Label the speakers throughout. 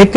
Speaker 1: 1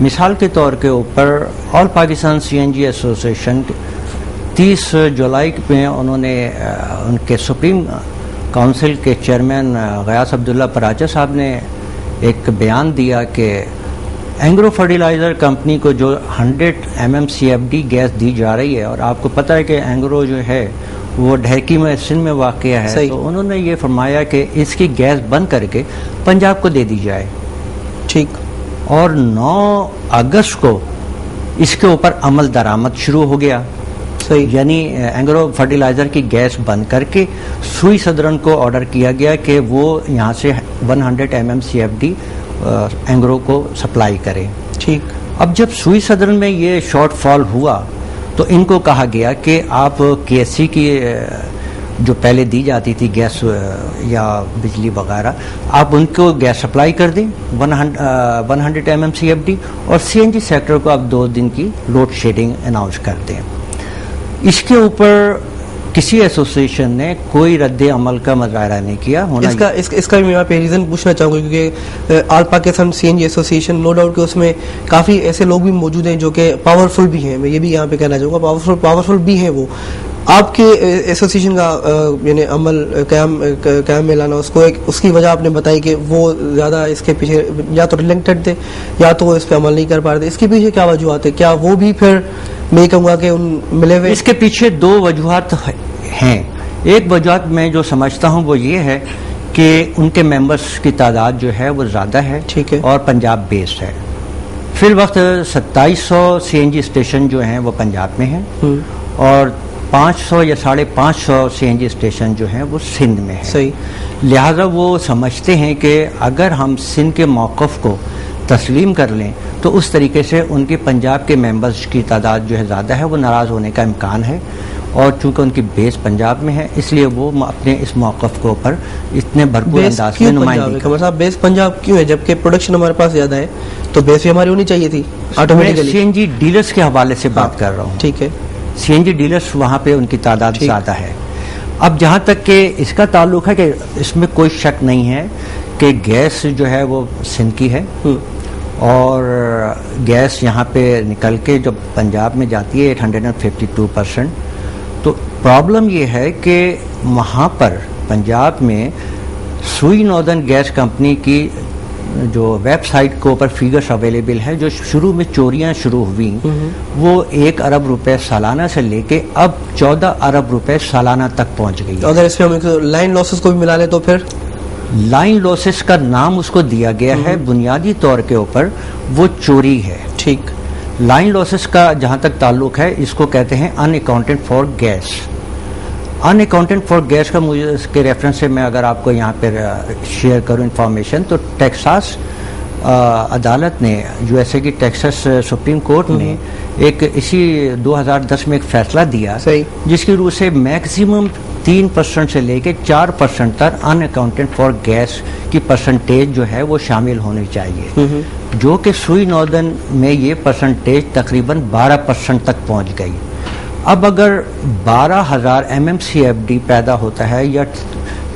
Speaker 2: مثال کے طور کے اوپر آل پاکستان سی این جی ایسوسیشن 30 جولائی میں انہوں نے ان کے سپریم کونسل کے چیئرمین غیاث عبداللہ پراچا صاحب نے ایک بیان دیا کہ اینگرو فرٹیلائزر کمپنی کو جو 100 MMCFD گیس دی جا رہی ہے، اور آپ کو پتہ ہے کہ اینگرو جو ہے وہ ڈھیکی میں سندھ میں واقع ہے،
Speaker 1: صحیح.
Speaker 2: تو انہوں نے یہ فرمایا کہ اس کی گیس بند کر کے پنجاب کو دے دی جائے.
Speaker 1: ٹھیک.
Speaker 2: اور 9 اگست کو اس کے اوپر عمل درآمد شروع ہو گیا.
Speaker 1: صحیح.
Speaker 2: یعنی اینگرو فرٹیلائزر کی گیس بند کر کے سوئی صدرن کو آرڈر کیا گیا کہ وہ یہاں سے 100 MMCFD اینگرو کو سپلائی کرے.
Speaker 1: ٹھیک.
Speaker 2: اب جب سوئی صدرن میں یہ شارٹ فال ہوا تو ان کو کہا گیا کہ آپ KSC کی جو پہلے دی جاتی تھی گیس یا بجلی وغیرہ، آپ ان کو گیس سپلائی کر دیں 100 MMCFD، اور CNG سیکٹر کو آپ 2 دن کی لوڈ شیڈنگ اناؤنس کر دیں. اس کے اوپر کسی ایسوسیشن نے کوئی رد عمل کا مظاہرہ نہیں کیا.
Speaker 1: اس کا بھی میں آپ ریزن پوچھنا چاہوں گا، کیونکہ all Pakistan CNG association no doubt کہ اس میں کافی ایسے لوگ بھی موجود ہیں جو کہ پاورفل بھی ہیں. میں یہ بھی یہاں پہ کہنا چاہوں گا پاورفل بھی ہیں. وہ آپ کے ایسوسیشن کا یعنی عمل قیام میں لانا، اس کی وجہ آپ نے بتائی کہ وہ زیادہ اس کے پیچھے یا تو ریلیکٹڈ تھے یا تو وہ اس پہ عمل نہیں کر پا رہے تھے. اس کے پیچھے کیا وجوہات ہے؟ کیا وہ بھی پھر میں کہوں گا کہ ان ملے ہوئے؟
Speaker 2: اس کے پیچھے 2 وجوہات ہیں. ایک وجوہات میں جو سمجھتا ہوں وہ یہ ہے کہ ان کے ممبرس کی تعداد جو ہے وہ زیادہ ہے،
Speaker 1: ٹھیک ہے،
Speaker 2: اور پنجاب بیسڈ ہے. فی الوقت 2700 CNG اسٹیشن جو ہیں وہ پنجاب میں ہیں، اور 500 یا 550 CNG اسٹیشن جو ہیں وہ سندھ میں ہیں.
Speaker 1: صحیح.
Speaker 2: لہذا وہ سمجھتے ہیں کہ اگر ہم سندھ کے موقف کو تسلیم کر لیں تو اس طریقے سے ان کے پنجاب کے ممبرز کی تعداد جو ہے زیادہ ہے، وہ ناراض ہونے کا امکان ہے. اور چونکہ ان کی بیس پنجاب میں ہے، اس لیے وہ اپنے اس موقف کے اوپر اتنے بھرپور انداز میں نمائندگی.
Speaker 1: خبر صاحب بیس پنجاب کیوں ہے جبکہ پروڈکشن ہمارے پاس زیادہ ہے؟ تو بیس بھی ہماری ہونی چاہیے تھی آٹومیٹکلی.
Speaker 2: CNG ڈیلرز کے حوالے سے بات کر رہا ہوں.
Speaker 1: ٹھیک ہے.
Speaker 2: CNG ڈیلرز وہاں پہ ان کی تعداد زیادہ ہے. اب جہاں تک کہ اس کا تعلق ہے کہ اس میں کوئی شک نہیں ہے کہ گیس جو ہے وہ سندھ کی ہے، اور گیس یہاں پہ نکل کے جب پنجاب میں جاتی ہے 852%. تو پرابلم یہ ہے کہ وہاں پر پنجاب میں سوئی ناردرن گیس کمپنی کی جو ویب سائٹ کے اوپر فیگرز اویلیبل ہے، جو شروع میں چوریاں شروع ہوئیں وہ 1 ارب روپے سالانہ سے لے کے اب 14 ارب روپے سالانہ تک پہنچ گئی.
Speaker 1: اگر اس میں ہم لائن لاسز کو بھی ملا لیں تو پھر
Speaker 2: لائن لاسز کا نام اس کو دیا گیا ہے، بنیادی طور کے اوپر وہ چوری ہے.
Speaker 1: ٹھیک.
Speaker 2: لائن لاسز کا جہاں تک تعلق ہے اس کو کہتے ہیں unaccounted for gas. Unaccounted for gas کا مجھے اس کے ریفرنس سے میں اگر آپ کو یہاں پہ شیئر کروں انفارمیشن، تو ٹیکساس عدالت نے USA کی ٹیکساس سپریم کورٹ نے ایک اسی 2010 میں ایک فیصلہ دیا جس کی روح سے میکسیمم 3% سے لے کے 4% تک ان اکاؤنٹڈ فار گیس کی پرسنٹیج جو ہے وہ شامل ہونی چاہیے، جو کہ سوئی ناردرن میں یہ پرسنٹیج تقریباً 12% تک پہنچ گئی. اب اگر 12,000 MMCFD پیدا ہوتا ہے یا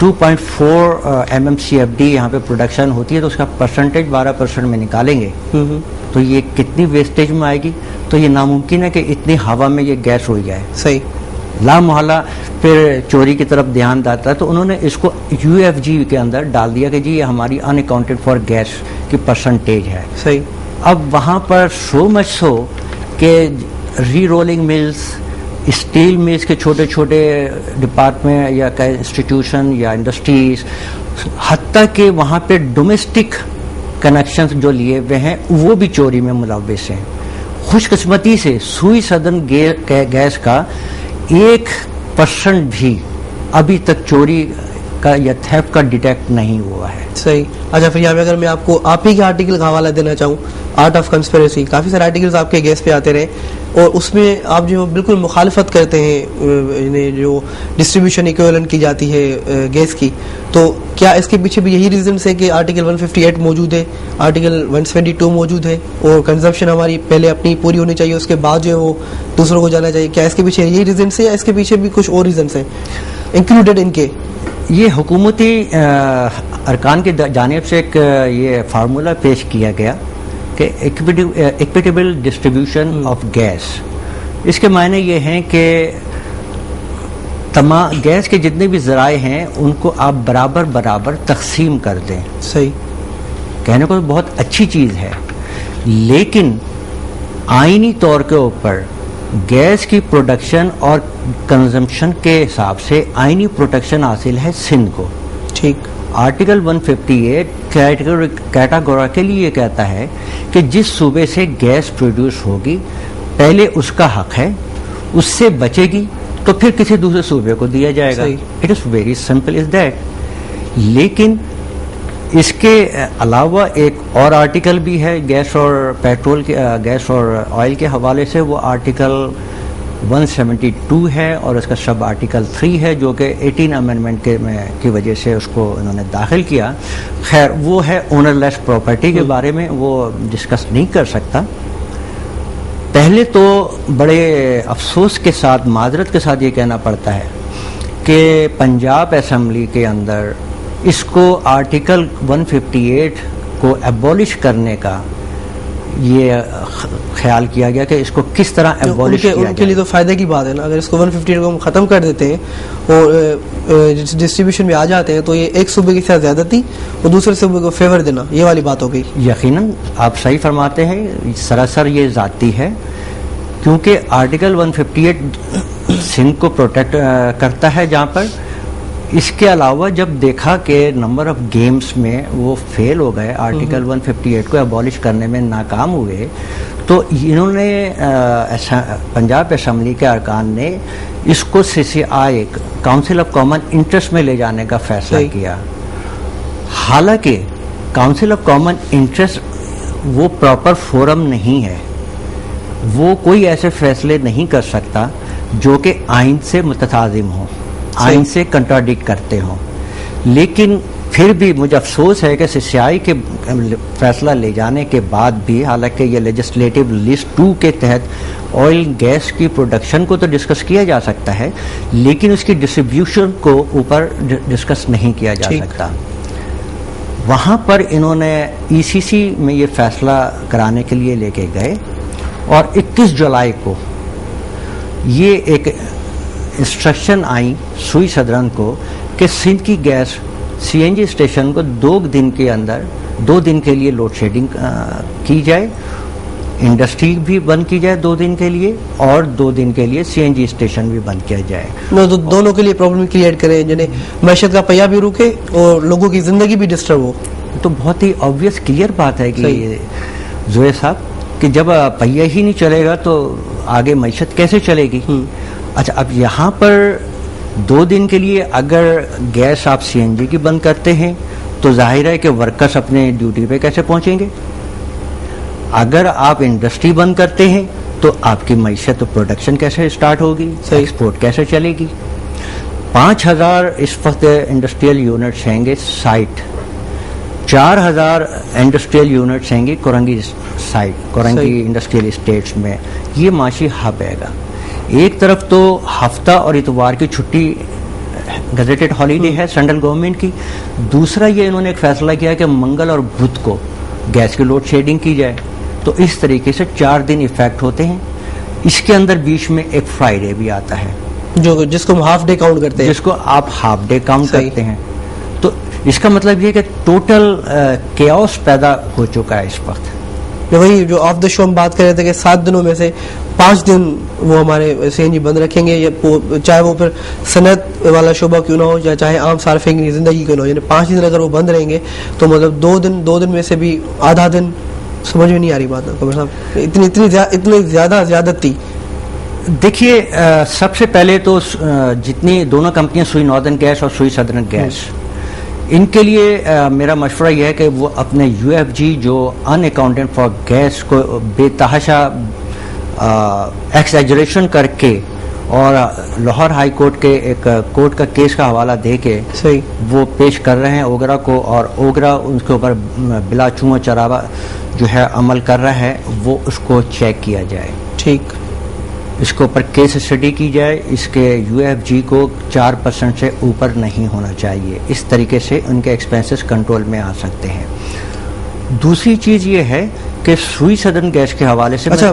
Speaker 2: 2.4 MMCFD یہاں پہ پروڈکشن ہوتی ہے، تو اس کا پرسنٹیج 12% میں نکالیں گے تو یہ کتنی ویسٹیج میں آئے گی؟ تو یہ ناممکن ہے کہ اتنی ہوا میں یہ گیس ہو جائے.
Speaker 1: صحیح.
Speaker 2: لا محالہ پھر چوری کی طرف دھیان جاتا ہے، تو انہوں نے اس کو UFG کے اندر ڈال دیا کہ جی یہ ہماری ان اکاؤنٹڈ فار گیس کی پرسنٹیج ہے.
Speaker 1: صحیح.
Speaker 2: اب وہاں پر سو مچ سو کہ ری رولنگ ملز، اسٹیل ملز کے چھوٹے چھوٹے ڈپارٹمنٹ یا انسٹیٹیوشن یا انڈسٹریز، حتیٰ کہ وہاں پہ ڈومیسٹک کنیکشنز جو لیے ہوئے ہیں وہ بھی چوری میں ملوث ہیں. خوش قسمتی سے سوئی صدرن گیس کا 1% بھی ابھی تک چوری کا یا تھیفٹ کا ڈیٹیکٹ نہیں ہوا ہے.
Speaker 1: صحیح. اچھا پھر یہاں پہ اگر میں آپ کو آپ ہی کے آرٹیکل کا حوالہ دینا چاہوں، آرٹ آف کنسپیریسی، کافی سارے آرٹیکلز آپ کے گیس پہ آتے رہے اور اس میں آپ جو بالکل مخالفت کرتے ہیں جو ڈسٹریبیوشن ایکویولنٹ کی جاتی ہے گیس کی، تو کیا اس کے پیچھے بھی یہی ریزنس ہے کہ آرٹیکل 158 موجود ہے، آرٹیکل 172 موجود ہے اور کنزمپشن ہماری پہلے اپنی پوری ہونی چاہیے، اس کے بعد جو ہے وہ دوسروں کو جانا چاہیے؟ کیا اس کے پیچھے یہی ریزنس ہے یا اس کے پیچھے بھی کچھ اور ریزنس ہیں انکلوڈیڈ ان کے؟
Speaker 2: یہ حکومتی ارکان کی جانب سے ایک یہ فارمولہ پیش کیا گیا کہ ایکویٹیبل ڈسٹریبیوشن آف گیس. اس کے معنی یہ ہیں کہ تمام گیس کے جتنے بھی ذرائع ہیں ان کو آپ برابر برابر تقسیم کر دیں.
Speaker 1: صحیح.
Speaker 2: کہنے کو بہت اچھی چیز ہے، لیکن آئینی طور کے اوپر گیس کی پروڈکشن اور کنزمپشن کے حساب سے آئینی پروٹیکشن حاصل ہے سندھ کو.
Speaker 1: ٹھیک.
Speaker 2: آرٹیکل 158 کیٹاگوریکلی یہ کہتا ہے کہ جس صوبے سے گیس پروڈیوس ہوگی پہلے اس کا حق ہے، اس سے بچے گی تو پھر کسی دوسرے صوبے کو دیا جائے گا. It is very simple as that. لیکن اس کے علاوہ ایک اور آرٹیکل بھی ہے گیس اور پیٹرول کے گیس اور آئل کے حوالے سے، وہ آرٹیکل 172 ہے اور اس کا سب آرٹیکل 3 ہے جو کہ 18 امینڈمنٹ کی وجہ سے اس کو انہوں نے داخل کیا. خیر وہ ہے اونر لیس پراپرٹی کے بارے میں، وہ ڈسکس نہیں کر سکتا. پہلے تو بڑے افسوس کے ساتھ معذرت کے ساتھ یہ کہنا پڑتا ہے کہ پنجاب اسمبلی کے اندر اس کو آرٹیکل 158 کو ایبولش کرنے کا یہ خیال کیا گیا کہ اس کو کس طرح ایبولش کیا جائے.
Speaker 1: ان کے لیے تو فائدے کی بات ہے نا، اگر اس کو 158 کو ہم ختم کر دیتے ہیں اور ڈسٹریبیوشن میں آ جاتے ہیں تو یہ ایک صوبے کی ساتھ زیادتی اور دوسرے صوبے کو فیور دینا، یہ والی بات ہو گئی.
Speaker 2: یقیناً آپ صحیح فرماتے ہیں، سراسر یہ ذاتی ہے کیونکہ آرٹیکل 158 سندھ کو پروٹیکٹ کرتا ہے جہاں پر. اس کے علاوہ جب دیکھا کہ نمبر آف گیمز میں وہ فیل ہو گئے، آرٹیکل 158 کو ایبولش کرنے میں ناکام ہوئے، تو انہوں نے پنجاب اسمبلی کے ارکان نے اس کو CCI council of common interest میں لے جانے کا فیصلہ کیا. حالانکہ کاؤنسل آف کامن انٹرسٹ وہ پراپر فورم نہیں ہے، وہ کوئی ایسے فیصلے نہیں کر سکتا جو کہ آئین سے متضادم ہوں، آئین سے کنٹراڈکٹ کرتے ہوں. لیکن پھر بھی مجھے افسوس ہے کہ CCI کے فیصلہ لے جانے کے بعد بھی، حالانکہ یہ لیجسلیٹو لسٹ 2 کے تحت آئل گیس کی پروڈکشن کو تو ڈسکس کیا جا سکتا ہے لیکن اس کی ڈسٹریبیوشن کو اوپر ڈسکس نہیں کیا جا سکتا. وہاں پر انہوں نے ECC میں یہ فیصلہ کرانے کے لیے لے کے گئے اور 21 جولائی کو یہ ایک انسٹرکشن آئی سوئی صدرن کو کہ سندھ کی گیس CNG اسٹیشن کو 2 دن کے اندر 2 دن کے لیے لوڈ شیڈنگ کی جائے، انڈسٹری بھی بند کی جائے 2 دن کے لیے اور 2 دن کے لیے CNG اسٹیشن بھی بند کیا جائے.
Speaker 1: تو دونوں کے لیے پرابلم کریٹ کریں، جنہیں معیشت کا پہیہ بھی رکے اور لوگوں کی زندگی بھی ڈسٹرب ہو.
Speaker 2: تو بہت ہی آبویس کلیئر بات ہے کہ زوہیر صاحب کہ جب پہیہ ہی نہیں چلے گا تو آگے معیشت کیسے چلے گی. اچھا اب یہاں پر 2 دن کے لیے اگر گیس آپ CNG کی بند کرتے ہیں تو ظاہر ہے کہ ورکرز اپنے ڈیوٹی پہ کیسے پہنچیں گے. اگر آپ انڈسٹری بند کرتے ہیں تو آپ کی معیشت پروڈکشن کیسے اسٹارٹ ہوگی، ایکسپورٹ کیسے چلے گی. 5000 اس وقت انڈسٹریل یونٹس ہیں گے سائٹ، 4000 انڈسٹریل یونٹس ہیں گے Korangi site, Korangi industrial estates میں. یہ معاشی ہب ہے گا. ایک طرف تو ہفتہ اور اتوار کی چھٹی گزٹڈ ہالیڈے ہے سینٹرل گورنمنٹ کی، دوسرا یہ انہوں نے ایک فیصلہ کیا کہ منگل اور بدھ کو گیس کی لوڈ شیڈنگ کی جائے. تو اس طریقے سے 4 دن ایفیکٹ ہوتے ہیں. اس کے اندر بیچ میں ایک فرائیڈے بھی آتا ہے
Speaker 1: جس کو ہم ہاف ڈے کاؤنٹ کرتے ہیں،
Speaker 2: جس کو آپ ہاف ڈے کاؤنٹ کرتے ہیں. تو اس کا مطلب یہ کہ ٹوٹل کیاؤس پیدا ہو چکا ہے اس وقت.
Speaker 1: وہی جو آف دا شو ہم بات کر رہے تھے کہ 7 دنوں میں سے 5 دن وہ ہمارے CNG بند رکھیں گے، چاہے وہ پھر صنعت والا شعبہ کیوں نہ ہو یا چاہے عام صارفین کی زندگی کیوں نہ ہو. یعنی 5 دن اگر وہ بند رہیں گے تو مطلب 2 دن میں سے بھی آدھا دن سمجھ میں نہیں آ رہی بات ہے قمر صاحب. اتنی زیادہ زیادتی.
Speaker 2: دیکھیے سب سے پہلے تو جتنی دونوں کمپنیاں سوئی ناردرن گیس اور سوئی سدرن گیس، ان کے لیے میرا مشورہ یہ ہے کہ وہ اپنے UFG جو ان اکاؤنٹنٹ فار گیس کو بے تحاشا ایکسیجریشن کر کے اور لاہور ہائی کورٹ کے ایک کورٹ کا کیس کا حوالہ دے کے وہ پیش کر رہے ہیں اوگرا کو، اور اوگرا ان کے اوپر بلا چوں چراوا جو ہے عمل کر رہا ہے، وہ اس کو چیک کیا جائے.
Speaker 1: ٹھیک.
Speaker 2: اس کے اوپر کیس اسٹڈی کی جائے. اس کے UFG کو 4% سے اوپر نہیں ہونا چاہیے. اس طریقے سے ان کے ایکسپینسز کنٹرول میں آ سکتے ہیں. دوسری چیز یہ ہے کہ سوئی سدن گیس کے حوالے سے
Speaker 1: اچھا